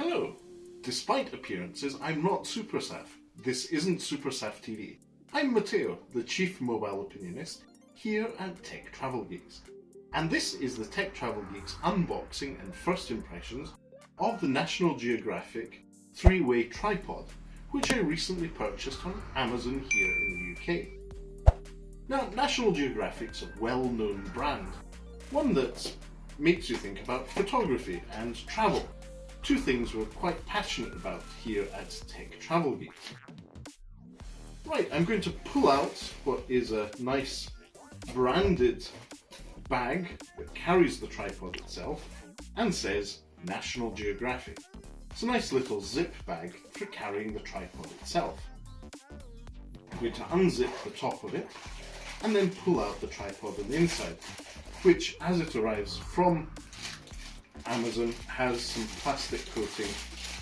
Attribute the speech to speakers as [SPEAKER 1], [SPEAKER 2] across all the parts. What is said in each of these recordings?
[SPEAKER 1] Hello! Despite appearances, I'm not SuperSaf. This isn't SuperSaf TV. I'm Matteo, the Chief Mobile Opinionist, here at Tech Travel Geeks. And this is the Tech Travel Geeks unboxing and first impressions of the National Geographic 3-way tripod, which I recently purchased on Amazon here in the UK. Now, National Geographic's a well-known brand, one that makes you think about photography and travel. Two things we're quite passionate about here at Tech Travel Geeks. Right, I'm going to pull out what is a nice branded bag that carries the tripod itself and says National Geographic. It's a nice little zip bag for carrying the tripod itself. I'm going to unzip the top of it and then pull out the tripod on the inside, which as it arrives from Amazon has some plastic coating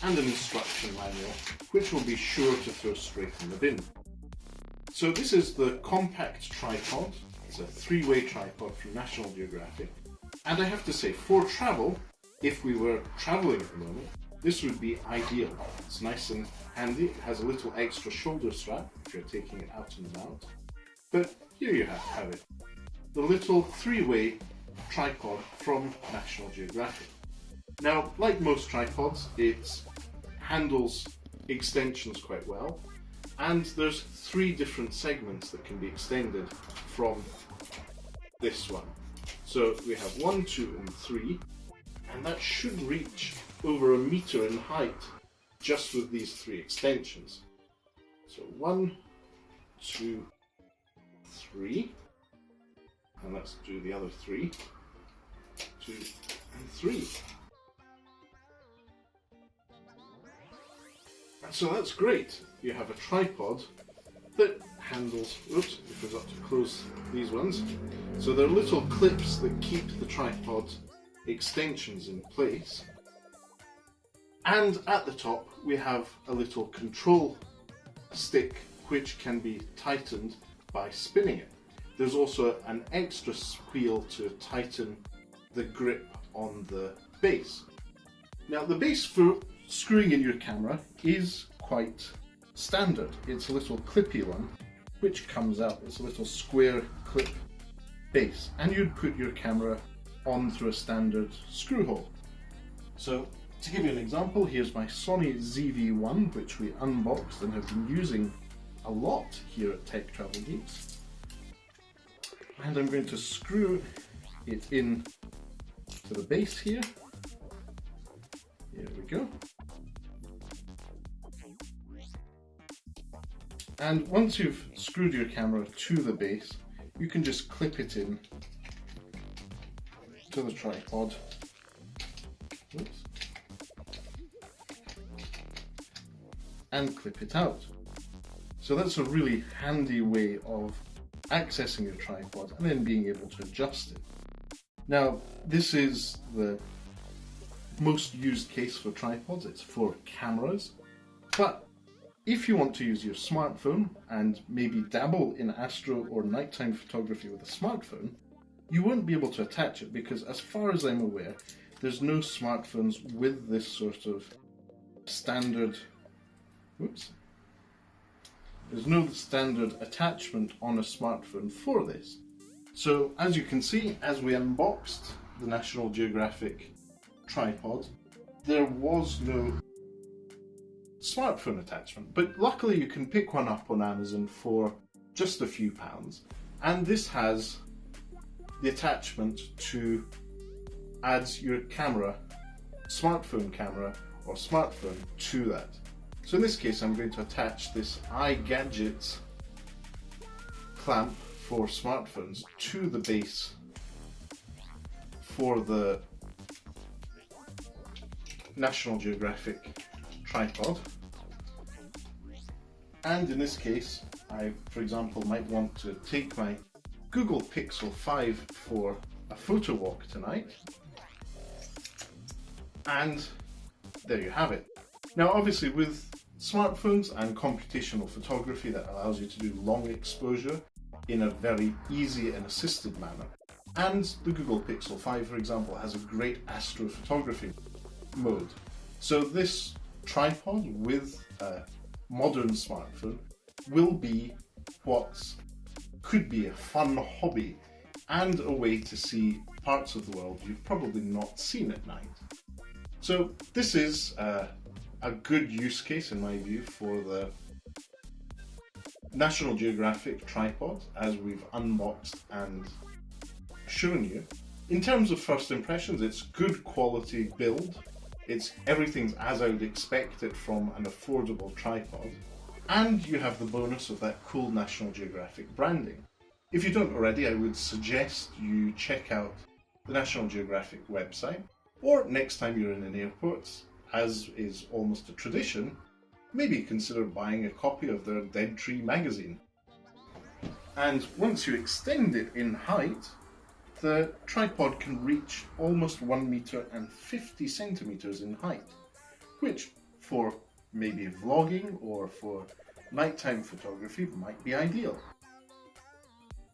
[SPEAKER 1] and an instruction manual which will be sure to throw straight in the bin. So this is the compact tripod. It's a 3-way tripod from National Geographic, and I have to say, for travel, if we were travelling at the moment, this would be ideal. It's nice and handy. It has a little extra shoulder strap if you're taking it out and about. But here you have it. The little 3-way tripod from National Geographic. Now, like most tripods, it handles extensions quite well, and there's 3 different segments that can be extended from this one. So we have 1, 2 and 3, and that should reach over 1 meter in height just with these 3 extensions. So 1, 2, 3, and let's do the other 3, 2 and 3. And so that's great. You have a tripod that handles, oops, we forgot to close these ones. So there are little clips that keep the tripod extensions in place. And at the top we have a little control stick which can be tightened by spinning it. There's also an extra wheel to tighten the grip on the base. Now the base for screwing in your camera is quite standard. It's a little clippy one which comes out. It's a little square clip base, and you'd put your camera on through a standard screw hole. So to give you an example, here's my Sony ZV-1 which we unboxed and have been using a lot here at Tech Travel Geeks. And I'm going to screw it in to the base here. Here we go. And once you've screwed your camera to the base, you can just clip it in to the tripod. Oops. And clip it out. So that's a really handy way of accessing your tripod and then being able to adjust it. Now, this is the most used case for tripods. It's for cameras, but if you want to use your smartphone and maybe dabble in astro or nighttime photography with a smartphone, you won't be able to attach it because, as far as I'm aware, there's no smartphones with this sort of standard, there's no standard attachment on a smartphone for this. So as you can see, as we unboxed the National Geographic tripod, there was no smartphone attachment, but luckily you can pick one up on Amazon for just a few pounds, and this has the attachment to add your camera, smartphone camera or smartphone to that. So in this case I'm going to attach this iGadget clamp for smartphones to the base for the National Geographic tripod. And in this case, I, for example, might want to take my Google Pixel 5 for a photo walk tonight. And there you have it. Now obviously with smartphones and computational photography, that allows you to do long exposure in a very easy and assisted manner. And the Google Pixel 5, for example, has a great astrophotography mode. So this tripod with a modern smartphone will be what could be a fun hobby and a way to see parts of the world you've probably not seen at night. So this is a good use case in my view for the National Geographic tripod as we've unboxed and shown you. In terms of first impressions, it's good quality build. Everything's as I would expect it from an affordable tripod. And you have the bonus of that cool National Geographic branding. If you don't already, I would suggest you check out the National Geographic website, or next time you're in an airport, as is almost a tradition, maybe consider buying a copy of their Dead Tree magazine. And once you extend it in height, the tripod can reach almost 1 meter and 50 centimeters in height, which for maybe vlogging or for nighttime photography might be ideal.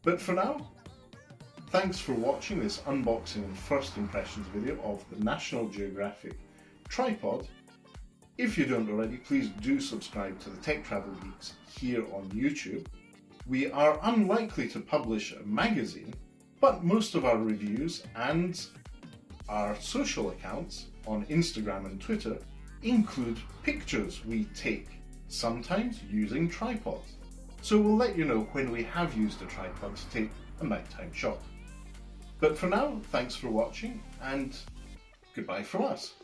[SPEAKER 1] But for now, thanks for watching this unboxing and first impressions video of the National Geographic tripod. If you don't already, please do subscribe to the Tech Travel Geeks here on YouTube. We are unlikely to publish a magazine, but most of our reviews and our social accounts on Instagram and Twitter include pictures we take, sometimes using tripods. So we'll let you know when we have used a tripod to take a nighttime shot. But for now, thanks for watching and goodbye from us.